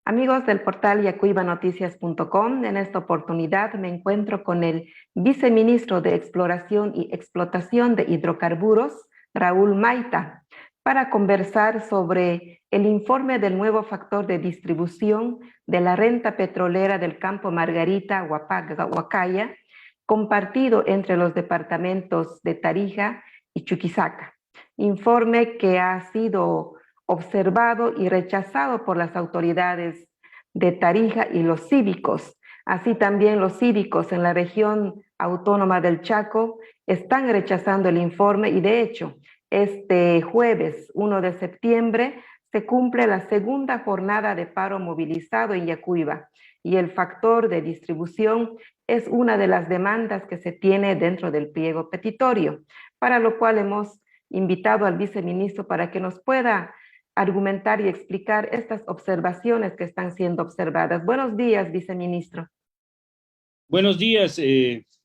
Amigos del portal yacuibanoticias.com, en esta oportunidad me encuentro con el viceministro de Exploración y Explotación de Hidrocarburos, Raúl Maita, para conversar sobre el informe del nuevo factor de distribución de la renta petrolera del campo Margarita Huacaya, compartido entre los departamentos de Tarija y Chuquisaca. Informe que ha sido observado y rechazado por las autoridades de Tarija y los cívicos. Así también los cívicos en la región autónoma del Chaco están rechazando el informe y de hecho este jueves 1 de septiembre se cumple la segunda jornada de paro movilizado en Yacuiba y el factor de distribución es una de las demandas que se tiene dentro del pliego petitorio, para lo cual hemos invitado al viceministro para que nos pueda argumentar y explicar estas observaciones que están siendo observadas. Buenos días, viceministro. Buenos días,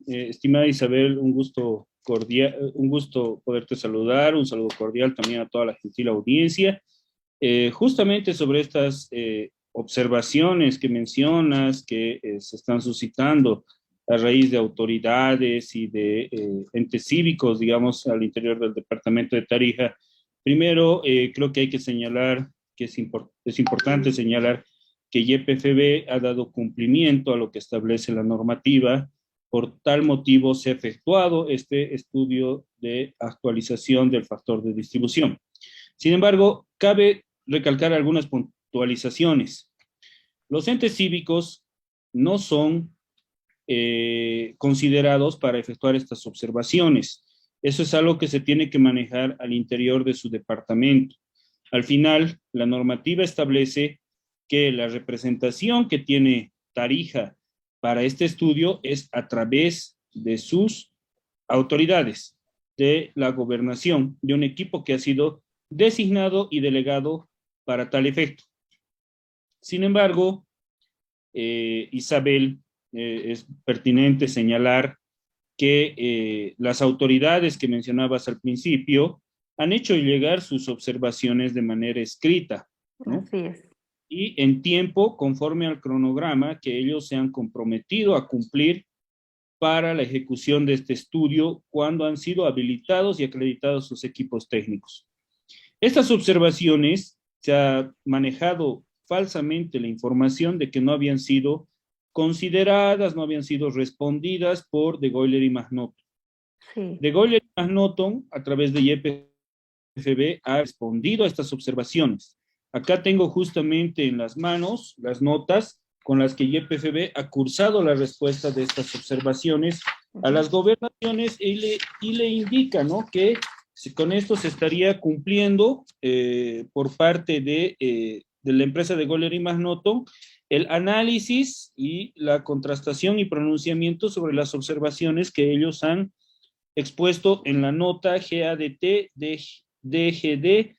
estimada Isabel, un gusto cordial, un gusto poderte saludar, un saludo cordial también a toda la gentil audiencia. Justamente sobre estas observaciones que mencionas que se están suscitando a raíz de autoridades y de entes cívicos, digamos, al interior del departamento de Tarija. Primero, creo que hay que señalar que es importante señalar que YPFB ha dado cumplimiento a lo que establece la normativa. Por tal motivo se ha efectuado este estudio de actualización del factor de distribución. Sin embargo, cabe recalcar algunas puntualizaciones. Los entes cívicos no son considerados para efectuar estas observaciones. Eso es algo que se tiene que manejar al interior de su departamento. Al final, la normativa establece que la representación que tiene Tarija para este estudio es a través de sus autoridades, de la gobernación, de un equipo que ha sido designado y delegado para tal efecto. Sin embargo, Isabel, es pertinente señalar que las autoridades que mencionabas al principio han hecho llegar sus observaciones de manera escrita, ¿no? Así es. Y en tiempo conforme al cronograma que ellos se han comprometido a cumplir para la ejecución de este estudio cuando han sido habilitados y acreditados sus equipos técnicos. Estas observaciones se ha manejado falsamente la información de que no habían sido consideradas, no habían sido respondidas por De Goyler y McNaughton. Sí. De Goyler y McNaughton, a través de YPFB, ha respondido a estas observaciones. Acá tengo justamente en las manos las notas con las que YPFB ha cursado la respuesta de estas observaciones a las gobernaciones y le indica, ¿no?, que con esto se estaría cumpliendo por parte de la empresa de Goyler y McNaughton el análisis y la contrastación y pronunciamiento sobre las observaciones que ellos han expuesto en la nota GADT DGD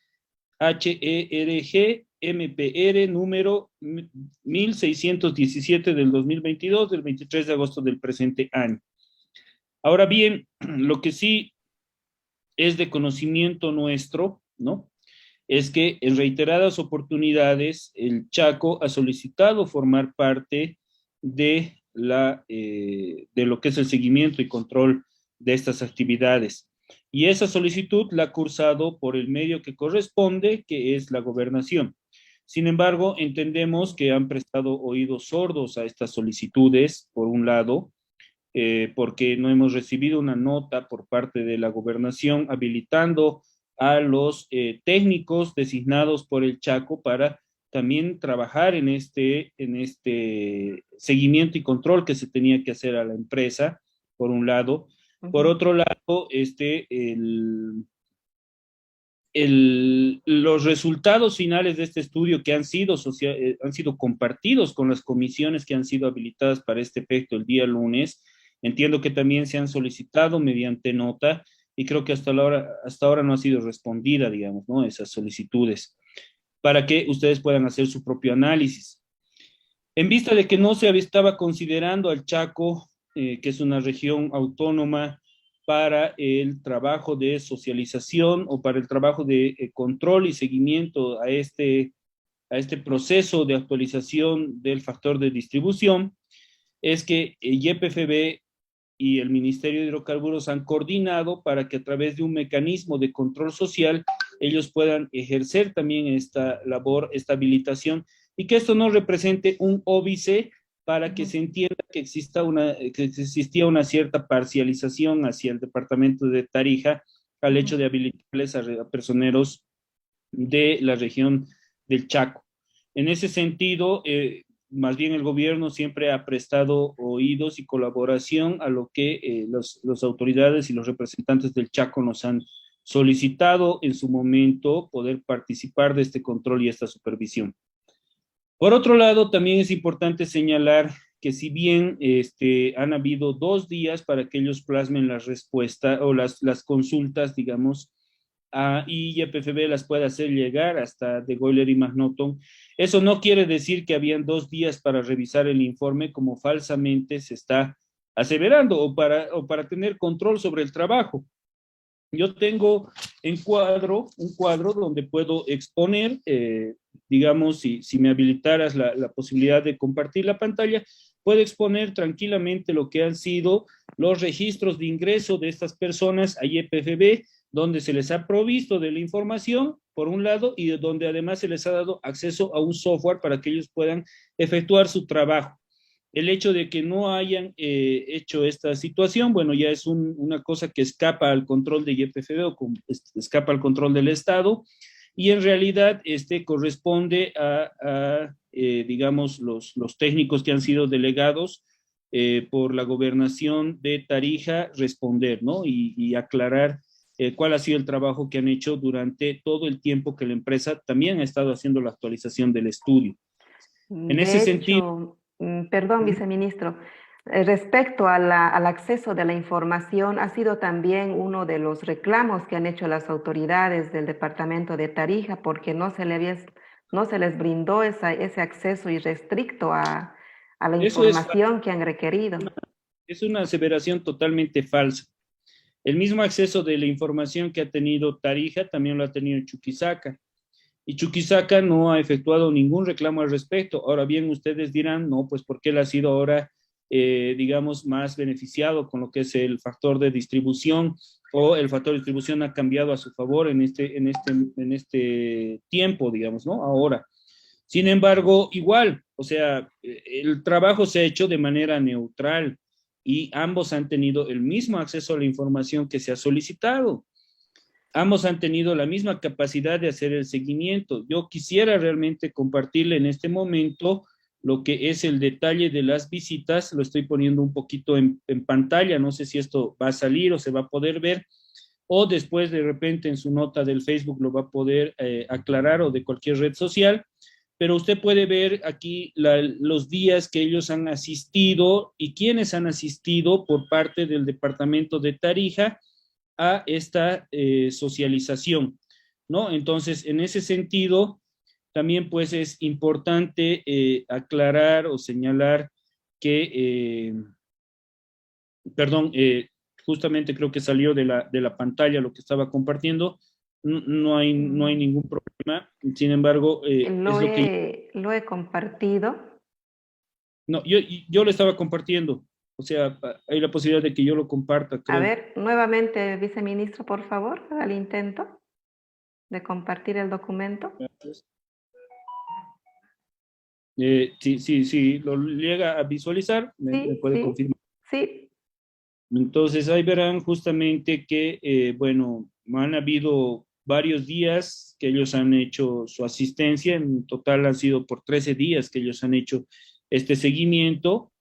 HERG MPR número 1617 del 2022, del 23 de agosto del presente año. Ahora bien, lo que sí es de conocimiento nuestro, ¿no?, es que en reiteradas oportunidades el Chaco ha solicitado formar parte de lo que es el seguimiento y control de estas actividades. Y esa solicitud la ha cursado por el medio que corresponde, que es la gobernación. Sin embargo, entendemos que han prestado oídos sordos a estas solicitudes, por un lado, porque no hemos recibido una nota por parte de la gobernación habilitando a los técnicos designados por el Chaco para también trabajar en este seguimiento y control que se tenía que hacer a la empresa, por un lado. Por otro lado, los resultados finales de este estudio que han sido compartidos con las comisiones que han sido habilitadas para este efecto el día lunes, entiendo que también se han solicitado mediante nota y creo que hasta ahora no ha sido respondida, digamos, ¿no?, esas solicitudes, para que ustedes puedan hacer su propio análisis. En vista de que no se estaba considerando al Chaco, que es una región autónoma, para el trabajo de socialización o para el trabajo de control y seguimiento a este a este proceso de actualización del factor de distribución es que YPFB y el Ministerio de Hidrocarburos han coordinado para que a través de un mecanismo de control social ellos puedan ejercer también esta labor, esta habilitación, y que esto no represente un óbice para que se entienda que existía una cierta parcialización hacia el departamento de Tarija al hecho de habilitarles a personeros de la región del Chaco. En ese sentido, más bien el gobierno siempre ha prestado oídos y colaboración a lo que las autoridades y los representantes del Chaco nos han solicitado en su momento poder participar de este control y esta supervisión. Por otro lado, también es importante señalar que si bien han habido 2 días para que ellos plasmen la respuesta o las consultas, digamos, y YPFB las puede hacer llegar hasta De Goyler y McNaughton. Eso no quiere decir que habían 2 días para revisar el informe, como falsamente se está aseverando, o para tener control sobre el trabajo. Yo tengo un cuadro donde puedo exponer, digamos, si me habilitaras la posibilidad de compartir la pantalla, puedo exponer tranquilamente lo que han sido los registros de ingreso de estas personas a YPFB, donde se les ha provisto de la información, por un lado, y donde además se les ha dado acceso a un software para que ellos puedan efectuar su trabajo. El hecho de que no hayan hecho esta situación, bueno, ya es una cosa que escapa al control de YPFB o escapa al control del Estado, y en realidad corresponde a digamos, los técnicos que han sido delegados por la gobernación de Tarija responder, ¿no? Y aclarar cuál ha sido el trabajo que han hecho durante todo el tiempo que la empresa también ha estado haciendo la actualización del estudio. En ese sentido... Perdón, viceministro, respecto al acceso de la información, ha sido también uno de los reclamos que han hecho las autoridades del departamento de Tarija, porque no se les brindó ese acceso irrestricto a la información que han requerido. Es una aseveración totalmente falsa. El mismo acceso de la información que ha tenido Tarija también lo ha tenido Chuquisaca. Y Chuquisaca no ha efectuado ningún reclamo al respecto. Ahora bien, ustedes dirán, no, pues porque él ha sido ahora, digamos, más beneficiado con lo que es el factor de distribución, o el factor de distribución ha cambiado a su favor en este tiempo, digamos, ¿no? Ahora. Sin embargo, igual, o sea, el trabajo se ha hecho de manera neutral y ambos han tenido el mismo acceso a la información que se ha solicitado. Ambos han tenido la misma capacidad de hacer el seguimiento. Yo quisiera realmente compartirle en este momento lo que es el detalle de las visitas. Lo estoy poniendo un poquito en pantalla. No sé si esto va a salir o se va a poder ver, o después de repente en su nota del Facebook lo va a poder aclarar, o de cualquier red social. Pero usted puede ver aquí los días que ellos han asistido y quiénes han asistido por parte del departamento de Tarija a esta socialización, ¿no? Entonces, en ese sentido, también pues es importante aclarar o señalar que, justamente creo que salió de la pantalla lo que estaba compartiendo. No hay ningún problema, sin embargo, Lo he compartido. No, yo lo estaba compartiendo, o sea, hay la posibilidad de que yo lo comparta, creo. A ver, nuevamente, viceministro, por favor, haga el intento de compartir el documento. Gracias. Sí, lo llega a visualizar, me puede confirmar. Sí. Entonces, ahí verán justamente que, bueno, han habido varios días que ellos han hecho su asistencia, en total han sido por 13 días que ellos han hecho este seguimiento,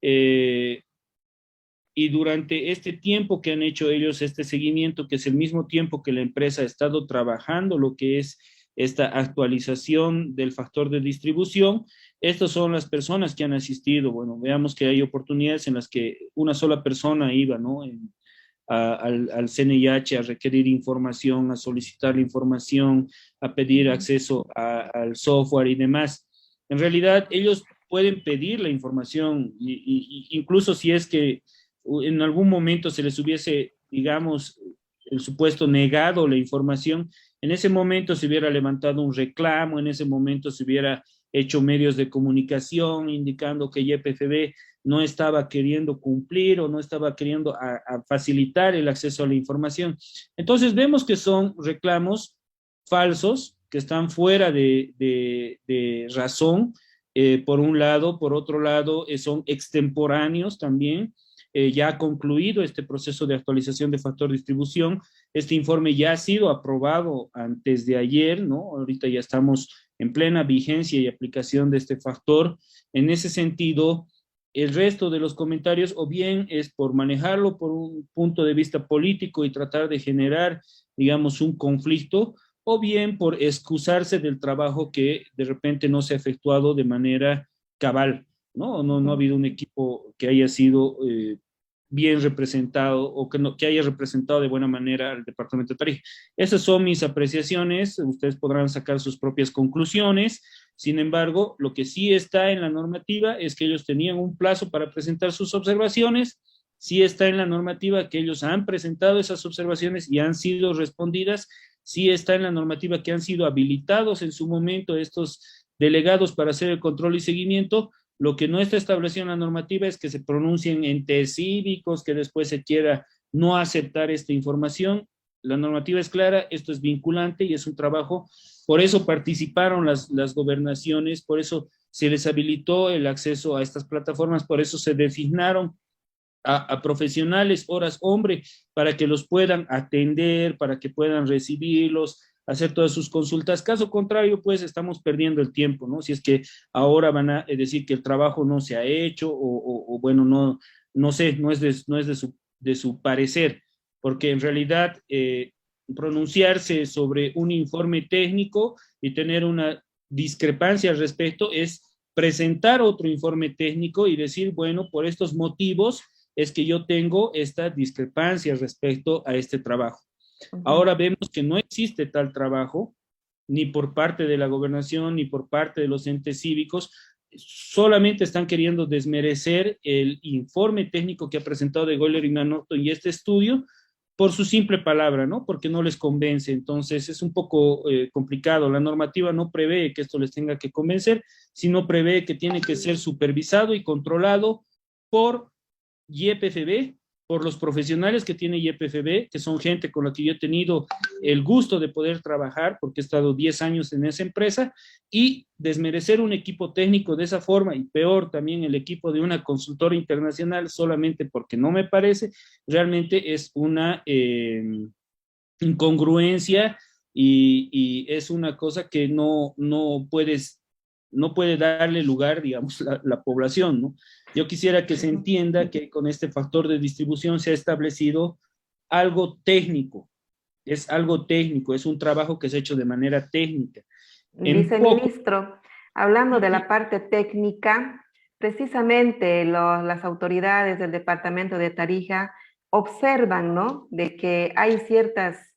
y durante este tiempo que han hecho ellos este seguimiento, que es el mismo tiempo que la empresa ha estado trabajando lo que es esta actualización del factor de distribución, estas son las personas que han asistido. Bueno, veamos que hay oportunidades en las que una sola persona iba, ¿no? Al CNIH a requerir información, a solicitar la información, a pedir acceso al software y demás. En realidad, ellos pueden pedir la información, incluso si es que en algún momento se les hubiese, digamos, el supuesto negado la información, En ese momento se hubiera levantado un reclamo, en ese momento se hubiera hecho medios de comunicación indicando que YPFB no estaba queriendo cumplir o no estaba queriendo a facilitar el acceso a la información. Entonces vemos que son reclamos falsos, que están fuera de razón, por un lado. Por otro lado, son extemporáneos también. Ya ha concluido este proceso de actualización de factor de distribución. Este informe ya ha sido aprobado antes de ayer, ¿no? Ahorita ya estamos en plena vigencia y aplicación de este factor. En ese sentido, el resto de los comentarios o bien es por manejarlo por un punto de vista político y tratar de generar, digamos, un conflicto, o bien por excusarse del trabajo que de repente no se ha efectuado de manera cabal, ¿no? No ha habido un equipo que haya sido bien representado o que haya representado de buena manera al departamento de Tarija. Esas son mis apreciaciones, ustedes podrán sacar sus propias conclusiones. Sin embargo, lo que sí está en la normativa es que ellos tenían un plazo para presentar sus observaciones. Sí está en la normativa que ellos han presentado esas observaciones y han sido respondidas. Sí está en la normativa que han sido habilitados en su momento estos delegados para hacer el control y seguimiento. Lo que no está establecido en la normativa es que se pronuncien entes cívicos, que después se quiera no aceptar esta información. La normativa es clara, esto es vinculante y es un trabajo. Por eso participaron las gobernaciones, por eso se les habilitó el acceso a estas plataformas, por eso se designaron a profesionales, horas hombre, para que los puedan atender, para que puedan recibirlos, hacer todas sus consultas. Caso contrario, pues estamos perdiendo el tiempo, ¿no? Si es que ahora van a decir que el trabajo no se ha hecho o bueno, no sé, no es de su parecer, porque en realidad pronunciarse sobre un informe técnico y tener una discrepancia al respecto es presentar otro informe técnico y decir, bueno, por estos motivos es que yo tengo esta discrepancia respecto a este trabajo. Ahora vemos que no existe tal trabajo, ni por parte de la gobernación, ni por parte de los entes cívicos. Solamente están queriendo desmerecer el informe técnico que ha presentado de Goller y Norton y este estudio por su simple palabra, ¿no? Porque no les convence. Entonces es un poco complicado. La normativa no prevé que esto les tenga que convencer, sino prevé que tiene que ser supervisado y controlado por YPFB, por los profesionales que tiene YPFB, que son gente con la que yo he tenido el gusto de poder trabajar, porque he estado 10 años en esa empresa, y desmerecer un equipo técnico de esa forma, y peor también el equipo de una consultora internacional, solamente porque no me parece, realmente es una incongruencia y es una cosa que no puede darle lugar, digamos, la población, ¿no? Yo quisiera que se entienda que con este factor de distribución se ha establecido algo técnico, es algo técnico, es un trabajo que se ha hecho de manera técnica. Viceministro, hablando de la parte técnica, precisamente las autoridades del departamento de Tarija observan, ¿no?, de que hay ciertas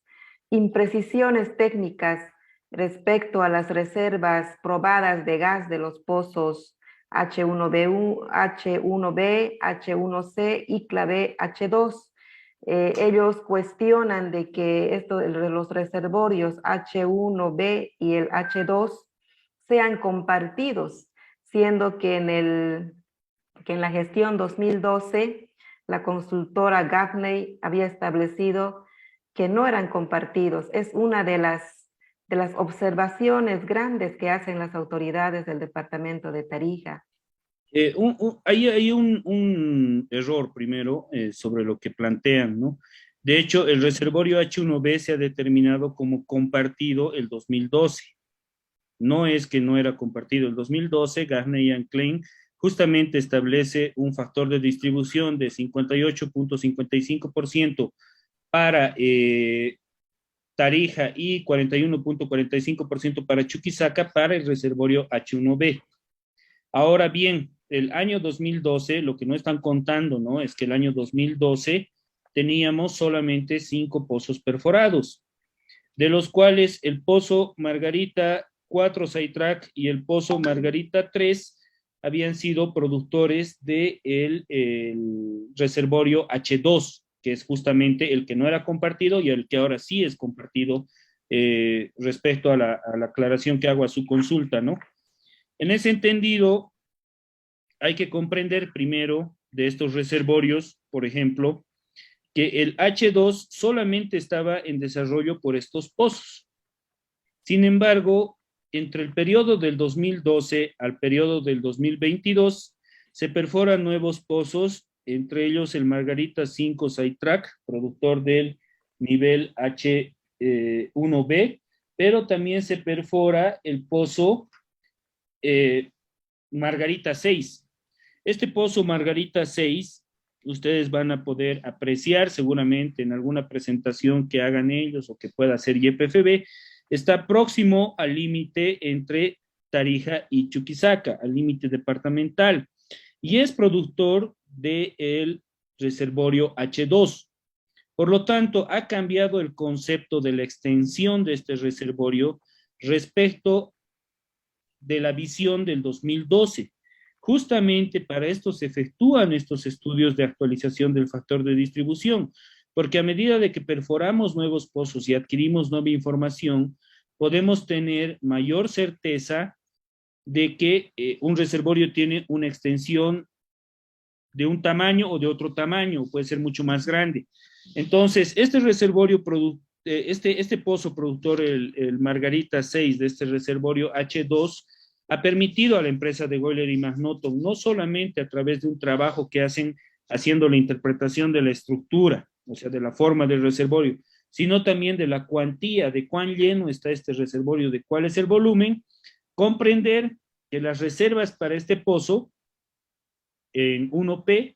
imprecisiones técnicas respecto a las reservas probadas de gas de los pozos H1B, H1B, H1C y clave H2. Ellos cuestionan de que los reservorios H1B y el H2 sean compartidos, siendo que en la gestión 2012 la consultora Gaffney había establecido que no eran compartidos. Es una de las observaciones grandes que hacen las autoridades del departamento de Tarija. Hay un error primero sobre lo que plantean, ¿no? De hecho, el reservorio H1B se ha determinado como compartido el 2012. No es que no era compartido. El 2012, Gaffney and Klein justamente establece un factor de distribución de 58.55% para Tarija y 41.45% para Chuquisaca para el reservorio H1B. Ahora bien, el año 2012, lo que no están contando, ¿no?, es que el año 2012 teníamos solamente 5 pozos perforados, de los cuales el pozo Margarita 4 Saitrac y el pozo Margarita 3 habían sido productores del reservorio H2, que es justamente el que no era compartido y el que ahora sí es compartido respecto a la aclaración que hago a su consulta, ¿no? En ese entendido, hay que comprender primero de estos reservorios, por ejemplo, que el H2 solamente estaba en desarrollo por estos pozos. Sin embargo, entre el periodo del 2012 al periodo del 2022, se perforan nuevos pozos, entre ellos el Margarita 5 Sidetrack, productor del nivel H1B, pero también se perfora el pozo Margarita 6. Este pozo Margarita 6, ustedes van a poder apreciar seguramente en alguna presentación que hagan ellos o que pueda hacer YPFB, está próximo al límite entre Tarija y Chuquisaca, al límite departamental, y es productor del reservorio H2. Por lo tanto, ha cambiado el concepto de la extensión de este reservorio respecto de la visión del 2012. Justamente para esto se efectúan estos estudios de actualización del factor de distribución, porque a medida de que perforamos nuevos pozos y adquirimos nueva información, podemos tener mayor certeza de que un reservorio tiene una extensión de un tamaño o de otro tamaño, puede ser mucho más grande. Entonces, este reservorio, este pozo productor, el Margarita 6 de este reservorio H2, ha permitido a la empresa de Goyler y MacNaughton, no solamente a través de un trabajo que hacen haciendo la interpretación de la estructura, o sea, de la forma del reservorio, sino también de la cuantía, de cuán lleno está este reservorio, de cuál es el volumen, comprender que las reservas para este pozo en 1P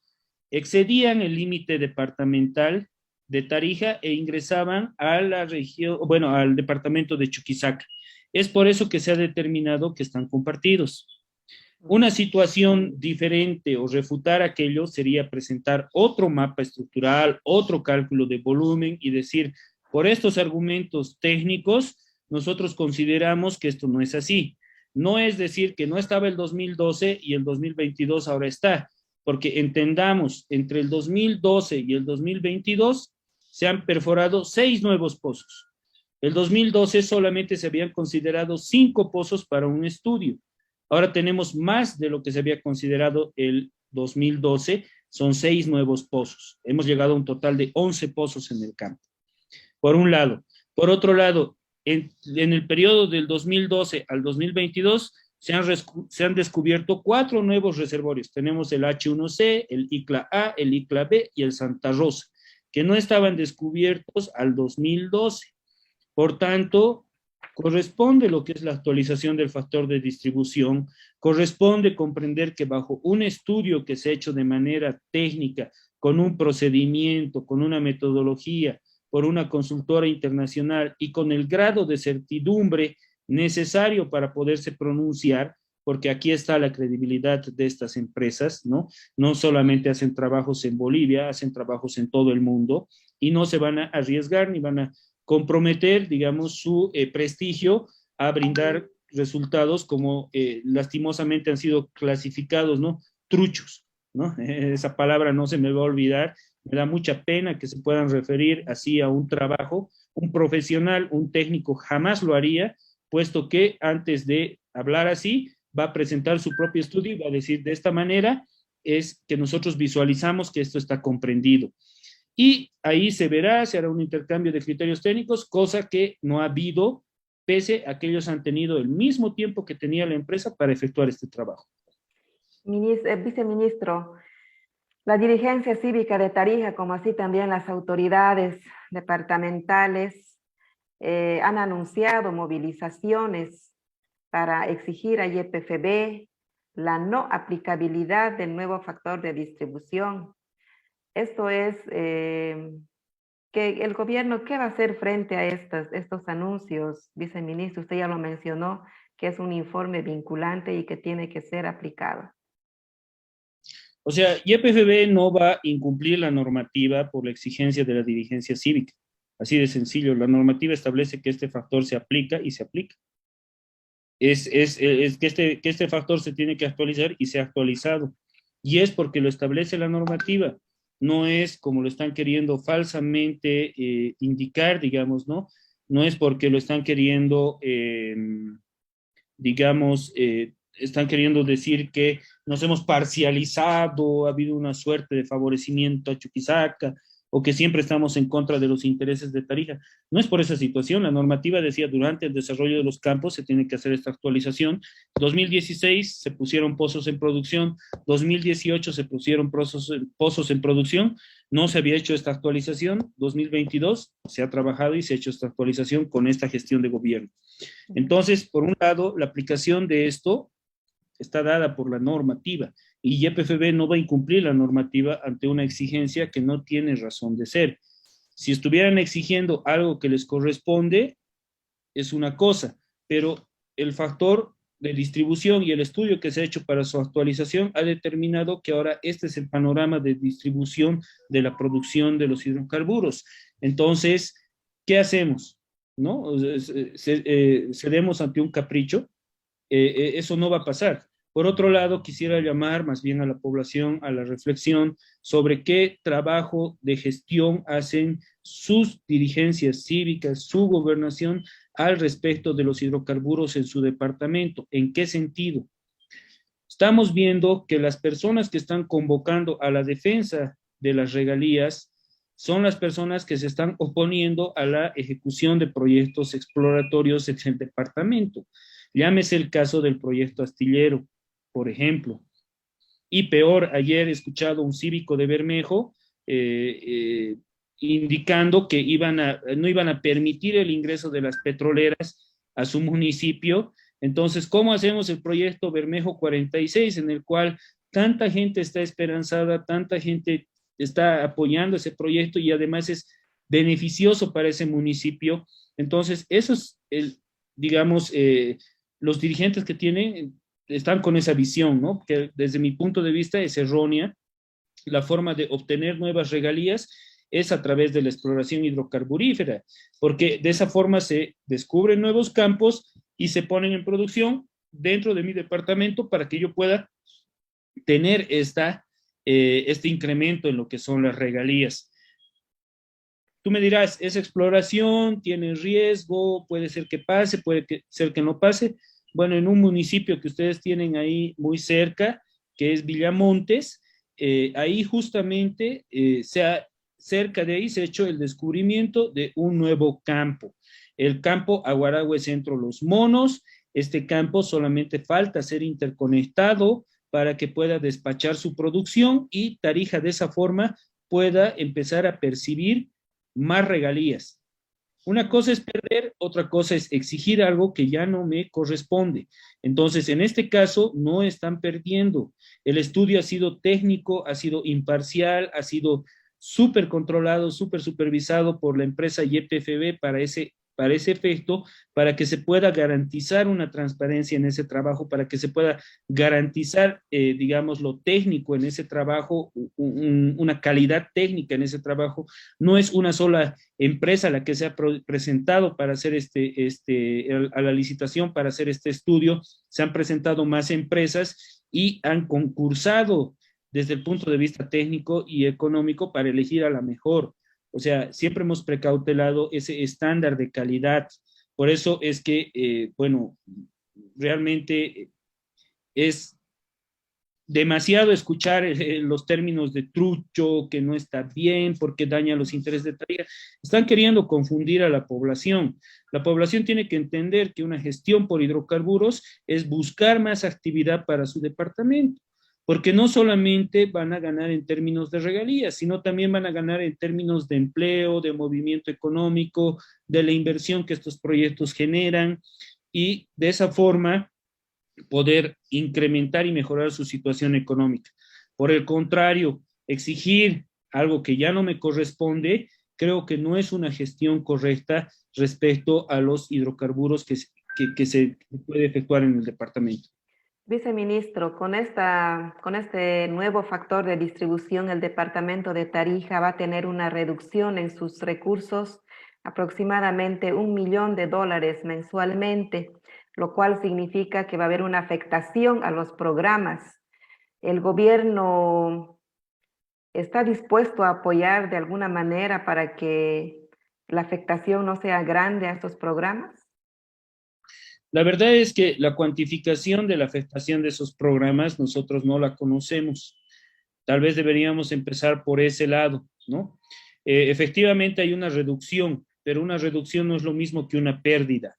excedían el límite departamental de Tarija e ingresaban a la región, bueno, al departamento de Chuquisaca. Es por eso que se ha determinado que están compartidos. Una situación diferente o refutar aquello sería presentar otro mapa estructural, otro cálculo de volumen y decir, por estos argumentos técnicos, nosotros consideramos que esto no es así. No es decir que no estaba el 2012 y el 2022 ahora está, porque entendamos, entre el 2012 y el 2022 se han perforado 6 nuevos pozos. El 2012 solamente se habían considerado 5 pozos para un estudio. Ahora tenemos más de lo que se había considerado el 2012, son 6 nuevos pozos. Hemos llegado a un total de 11 pozos en el campo. Por un lado. Por otro lado, en el periodo del 2012 al 2022 se han descubierto 4 nuevos reservorios. Tenemos el H1C, el ICLA A, el ICLA B y el Santa Rosa, que no estaban descubiertos al 2012. Por tanto, corresponde lo que es la actualización del factor de distribución, corresponde comprender que bajo un estudio que se ha hecho de manera técnica, con un procedimiento, con una metodología, por una consultora internacional y con el grado de certidumbre necesario para poderse pronunciar, porque aquí está la credibilidad de estas empresas, ¿no? No solamente hacen trabajos en Bolivia, hacen trabajos en todo el mundo y no se van a arriesgar ni van a comprometer, digamos, su prestigio a brindar resultados como lastimosamente han sido clasificados, ¿no? Truchos, ¿no? Esa palabra no se me va a olvidar. Me da mucha pena que se puedan referir así a un trabajo. Un profesional, un técnico jamás lo haría, puesto que antes de hablar así, va a presentar su propio estudio y va a decir de esta manera es que nosotros visualizamos que esto está comprendido. Y ahí se verá, se hará un intercambio de criterios técnicos, cosa que no ha habido, pese a que ellos han tenido el mismo tiempo que tenía la empresa para efectuar este trabajo. Viceministro, la dirigencia cívica de Tarija, como así también las autoridades departamentales, han anunciado movilizaciones para exigir a YPFB la no aplicabilidad del nuevo factor de distribución. Esto es que el gobierno, ¿qué va a hacer frente a estos anuncios? Viceministro, usted ya lo mencionó, que es un informe vinculante y que tiene que ser aplicado. O sea, YPFB no va a incumplir la normativa por la exigencia de la dirigencia cívica. Así de sencillo, la normativa establece que este factor se aplica y se aplica. Es que este factor se tiene que actualizar y se ha actualizado. Y es porque lo establece la normativa. No es como lo están queriendo falsamente indicar, digamos, ¿no? no es porque lo están queriendo, digamos, están queriendo decir que nos hemos parcializado, ha habido una suerte de favorecimiento a Chuquisaca, o que siempre estamos en contra de los intereses de Tarija. No es por esa situación, la normativa decía durante el desarrollo de los campos se tiene que hacer esta actualización. 2016 se pusieron pozos en producción, 2018 se pusieron pozos en producción, no se había hecho esta actualización, 2022 se ha trabajado y se ha hecho esta actualización con esta gestión de gobierno. Entonces, por un lado, la aplicación de esto está dada por la normativa y YPFB no va a incumplir la normativa ante una exigencia que no tiene razón de ser. Si estuvieran exigiendo algo que les corresponde, es una cosa, pero el factor de distribución y el estudio que se ha hecho para su actualización ha determinado que ahora este es el panorama de distribución de la producción de los hidrocarburos. Entonces, ¿qué hacemos? ¿No? Cedemos ante un capricho. Eso no va a pasar. Por otro lado, quisiera llamar más bien a la población a la reflexión sobre qué trabajo de gestión hacen sus dirigencias cívicas, su gobernación al respecto de los hidrocarburos en su departamento. ¿En qué sentido? Estamos viendo que las personas que están convocando a la defensa de las regalías son las personas que se están oponiendo a la ejecución de proyectos exploratorios en el departamento. Llámese el caso del proyecto Astillero, por ejemplo. Y peor, ayer he escuchado a un cívico de Bermejo indicando que no iban a permitir el ingreso de las petroleras a su municipio. Entonces, ¿cómo hacemos el proyecto Bermejo 46, en el cual tanta gente está esperanzada, tanta gente está apoyando ese proyecto y además es beneficioso para ese municipio? Entonces, eso es, digamos, los dirigentes que tienen están con esa visión, ¿no? Que desde mi punto de vista es errónea. La forma de obtener nuevas regalías es a través de la exploración hidrocarburífera, porque de esa forma se descubren nuevos campos y se ponen en producción dentro de mi departamento para que yo pueda tener este incremento en lo que son las regalías. Tú me dirás, ¿es exploración? ¿Tiene riesgo? ¿Puede ser que pase? ¿Puede ser que no pase? Bueno, en un municipio que ustedes tienen ahí muy cerca, que es Villamontes, ahí justamente cerca de ahí se ha hecho el descubrimiento de un nuevo campo. El campo Aguaragüe Centro Los Monos. Este campo solamente falta ser interconectado para que pueda despachar su producción y Tarija de esa forma pueda empezar a percibir más regalías. Una cosa es perder, otra cosa es exigir algo que ya no me corresponde. Entonces, en este caso, no están perdiendo. El estudio ha sido técnico, ha sido imparcial, ha sido súper controlado, súper supervisado por la empresa YPFB para ese efecto, para que se pueda garantizar una transparencia en ese trabajo, para que se pueda garantizar, digamos, lo técnico en ese trabajo, una calidad técnica en ese trabajo. No es una sola empresa la que se ha presentado para hacer a la licitación para hacer este estudio, se han presentado más empresas y han concursado desde el punto de vista técnico y económico para elegir a la mejor. O sea, siempre hemos precautelado ese estándar de calidad. Por eso es que, bueno, realmente es demasiado escuchar los términos de trucho, que no está bien, porque daña los intereses de Tarija. Están queriendo confundir a la población. La población tiene que entender que una gestión por hidrocarburos es buscar más actividad para su departamento, porque no solamente van a ganar en términos de regalías, sino también van a ganar en términos de empleo, de movimiento económico, de la inversión que estos proyectos generan, y de esa forma poder incrementar y mejorar su situación económica. Por el contrario, exigir algo que ya no me corresponde, creo que no es una gestión correcta respecto a los hidrocarburos que se puede efectuar en el departamento. Viceministro, con este nuevo factor de distribución, el departamento de Tarija va a tener una reducción en sus recursos, aproximadamente $1 millón mensualmente, lo cual significa que va a haber una afectación a los programas. ¿El gobierno está dispuesto a apoyar de alguna manera para que la afectación no sea grande a estos programas? La verdad es que la cuantificación de la afectación de esos programas nosotros no la conocemos. Tal vez deberíamos empezar por ese lado, ¿no? Efectivamente hay una reducción, pero una reducción no es lo mismo que una pérdida.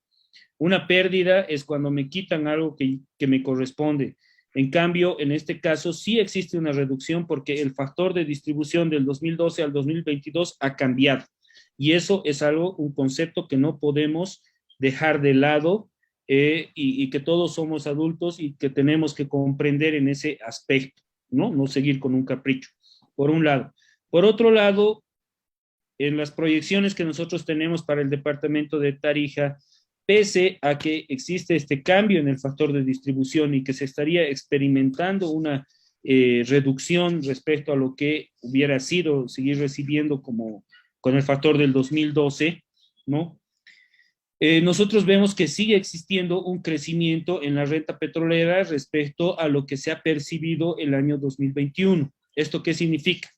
Una pérdida es cuando me quitan algo que me corresponde. En cambio, en este caso sí existe una reducción porque el factor de distribución del 2012 al 2022 ha cambiado. Y eso es algo, un concepto que no podemos dejar de lado y que todos somos adultos y que tenemos que comprender en ese aspecto, ¿no? No seguir con un capricho, por un lado. Por otro lado, en las proyecciones que nosotros tenemos para el departamento de Tarija, pese a que existe este cambio en el factor de distribución y que se estaría experimentando una reducción respecto a lo que hubiera sido seguir recibiendo como con el factor del 2012, ¿no? Nosotros vemos que sigue existiendo un crecimiento en la renta petrolera respecto a lo que se ha percibido el año 2021. ¿Esto qué significa?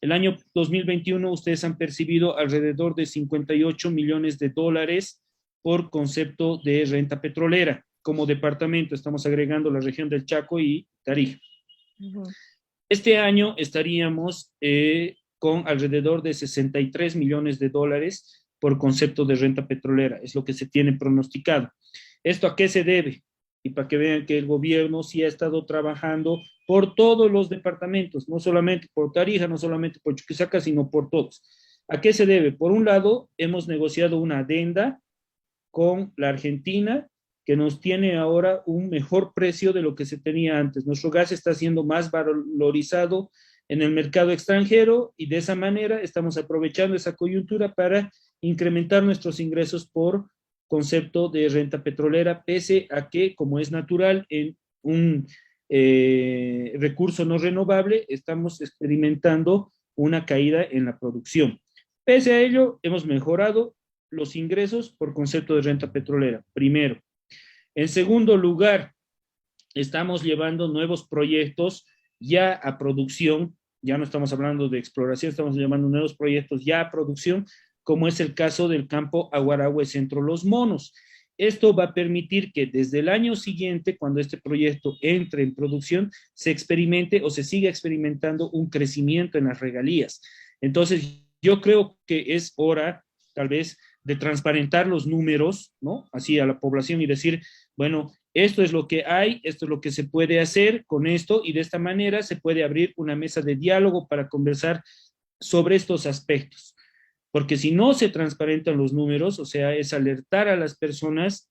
El año 2021 ustedes han percibido alrededor de 58 millones de dólares por concepto de renta petrolera. Como departamento estamos agregando la región del Chaco y Tarija. Este año estaríamos con alrededor de 63 millones de dólares por concepto de renta petrolera, es lo que se tiene pronosticado. ¿Esto a qué se debe? Y para que vean que el gobierno sí ha estado trabajando por todos los departamentos, no solamente por Tarija, no solamente por Chuquisaca, sino por todos. ¿A qué se debe? Por un lado, hemos negociado una adenda con la Argentina que nos tiene ahora un mejor precio de lo que se tenía antes. Nuestro gas está siendo más valorizado en el mercado extranjero y de esa manera estamos aprovechando esa coyuntura para incrementar nuestros ingresos por concepto de renta petrolera, pese a que, como es natural, en un recurso no renovable, estamos experimentando una caída en la producción. Pese a ello, hemos mejorado los ingresos por concepto de renta petrolera, primero. En segundo lugar, estamos llevando nuevos proyectos ya a producción, ya no estamos hablando de exploración, estamos llevando nuevos proyectos ya a producción, como es el caso del campo Aguarahue Centro Los Monos. Esto va a permitir que desde el año siguiente, cuando este proyecto entre en producción, se experimente o se siga experimentando un crecimiento en las regalías. Entonces, yo creo que es hora, tal vez, de transparentar los números, ¿no? Así a la población y decir, bueno, esto es lo que hay, esto es lo que se puede hacer con esto y de esta manera se puede abrir una mesa de diálogo para conversar sobre estos aspectos. Porque si no se transparentan los números, o sea, es alertar a las personas,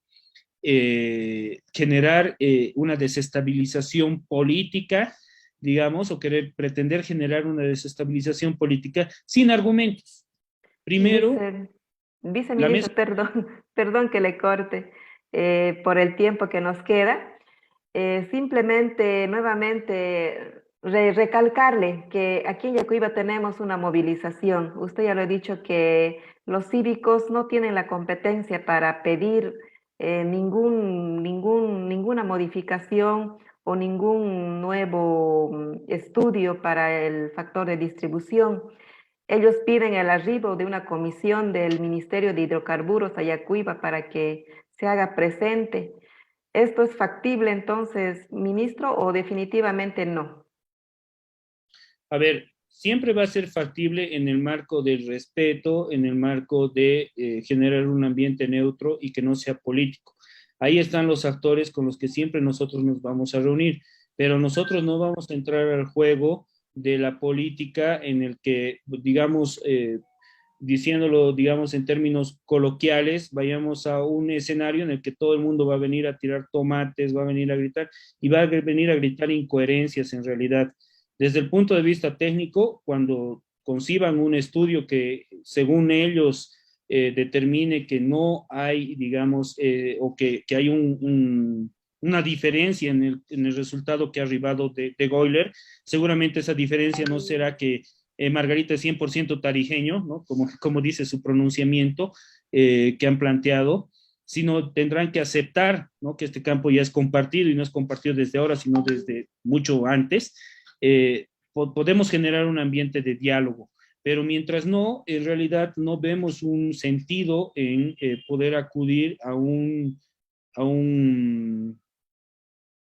generar una desestabilización política, digamos, o querer pretender generar una desestabilización política sin argumentos. Primero, la mesa. Viceministro, perdón, perdón que le corte por el tiempo que nos queda. Simplemente, nuevamente, recalcarle que aquí en Yacuiba tenemos una movilización. Usted ya lo ha dicho que los cívicos no tienen la competencia para pedir ninguna modificación o ningún nuevo estudio para el factor de distribución. Ellos piden el arribo de una comisión del Ministerio de Hidrocarburos a Yacuiba para que se haga presente. ¿Esto es factible entonces, ministro, o definitivamente no? A ver, siempre va a ser factible en el marco del respeto, en el marco de generar un ambiente neutro y que no sea político. Ahí están los actores con los que siempre nosotros nos vamos a reunir, pero nosotros no vamos a entrar al juego de la política en el que, digamos, diciéndolo, digamos, en términos coloquiales, vayamos a un escenario en el que todo el mundo va a venir a tirar tomates, va a venir a gritar y va a venir a gritar incoherencias en realidad. Desde el punto de vista técnico, cuando conciban un estudio que, según ellos, determine que no hay, digamos, o que hay una diferencia en el resultado que ha arribado de Goyler, seguramente esa diferencia no será que Margarita es 100% tarijeño, ¿no? Como dice su pronunciamiento que han planteado, sino tendrán que aceptar, ¿no? Que este campo ya es compartido y no es compartido desde ahora, sino desde mucho antes. Podemos generar un ambiente de diálogo, pero mientras no, en realidad no vemos un sentido en poder acudir a un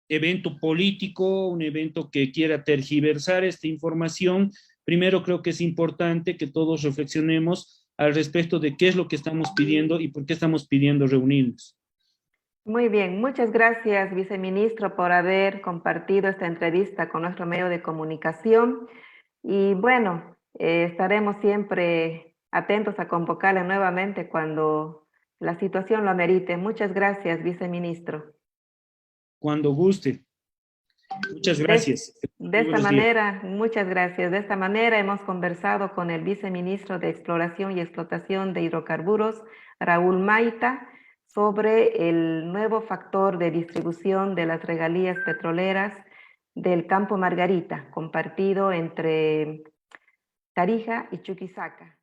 evento político, un evento que quiera tergiversar esta información. Primero creo que es importante que todos reflexionemos al respecto de qué es lo que estamos pidiendo y por qué estamos pidiendo reunirnos. Muy bien, muchas gracias, viceministro, por haber compartido esta entrevista con nuestro medio de comunicación. Y bueno, estaremos siempre atentos a convocarle nuevamente cuando la situación lo amerite. Muchas gracias, viceministro. Cuando guste. Muchas gracias. De Muy esta buenos días. manera, muchas gracias. De esta manera hemos conversado con el viceministro de Exploración y Explotación de Hidrocarburos, Raúl Maita, sobre el nuevo factor de distribución de las regalías petroleras del Campo Margarita, compartido entre Tarija y Chuquisaca.